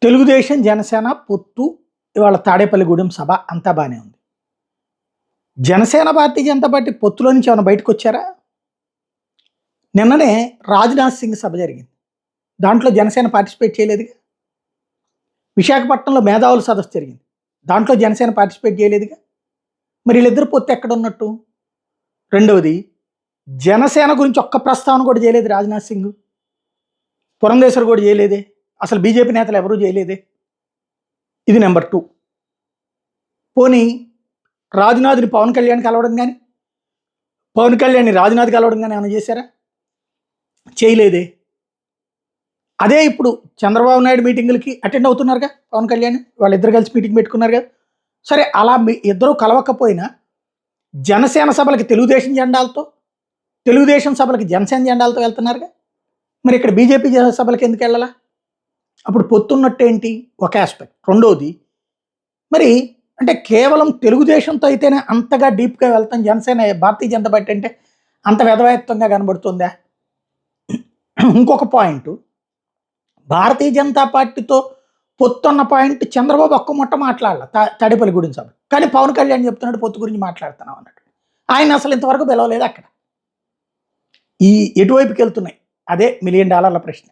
తెలుగుదేశం, జనసేన పొత్తు ఇవాళ తాడేపల్లిగూడెం సభ అంతా బానే ఉంది. జనసేన భారతీయ జనతా పార్టీ పొత్తులో నుంచి ఏమైనా బయటకొచ్చారా? నిన్ననే రాజ్‌నాథ్ సింగ్ సభ జరిగింది. దాంట్లో జనసేన పార్టిసిపేట్ చేయలేదుగా. విశాఖపట్నంలో మేధావుల సదస్సు జరిగింది. దాంట్లో జనసేన పార్టిసిపేట్ చేయలేదుగా. మరి వీళ్ళిద్దరు పొత్తు ఎక్కడున్నట్టు? రెండవది, జనసేన గురించి ఒక్క ప్రస్తావన కూడా చేయలేదు రాజ్‌నాథ్ సింగ్. పురంధేశ్వర్ కూడా చేయలేదే. అసలు బీజేపీ నేతలు ఎవరూ చేయలేదే. ఇది నెంబర్ 2. పోనీ రాజ్‌నాథ్‌ని పవన్ కళ్యాణ్ కలవడం కానీ, పవన్ కళ్యాణ్‌ని రాజ్‌నాథ్ కలవడం కానీ ఏమైనా చేశారా? చేయలేదే. అదే ఇప్పుడు చంద్రబాబు నాయుడు మీటింగులకి అటెండ్ అవుతున్నారుగా పవన్ కళ్యాణ్. వాళ్ళిద్దరు కలిసి మీటింగ్ పెట్టుకున్నారు కదా. సరే, అలా ఇద్దరు కలవకపోయినా జనసేన సభలకి తెలుగుదేశం జెండాలతో, తెలుగుదేశం సభలకి జనసేన జెండాలతో వెళ్తున్నారుగా. మరి ఇక్కడ బీజేపీ సభలకి ఎందుకు వెళ్ళాలా? అప్పుడు పొత్తున్నట్టేంటి? ఒక ఆస్పెక్ట్. రెండోది, మరి అంటే కేవలం తెలుగుదేశంతో అయితేనే అంతగా డీప్గా వెళ్తాం, జనసేన భారతీయ జనతా పార్టీ అంటే అంత వెధవేత్తంగా కనబడుతుందా? ఇంకొక పాయింట్, భారతీయ జనతా పార్టీతో పొత్తున్న పాయింట్ చంద్రబాబు ఒక్క ముట్ట మాట్లాడాల తాడేపల్లిగూడెం సభ. కానీ పవన్ కళ్యాణ్ చెప్తున్నాడు పొత్తు గురించి మాట్లాడుతున్నాం అన్నట్టు. ఆయన అసలు ఇంతవరకు పిలవలేదు అక్కడ. ఈ ఎటువైపుకి వెళ్తున్నాయి? అదే $1,000,000 ప్రశ్న.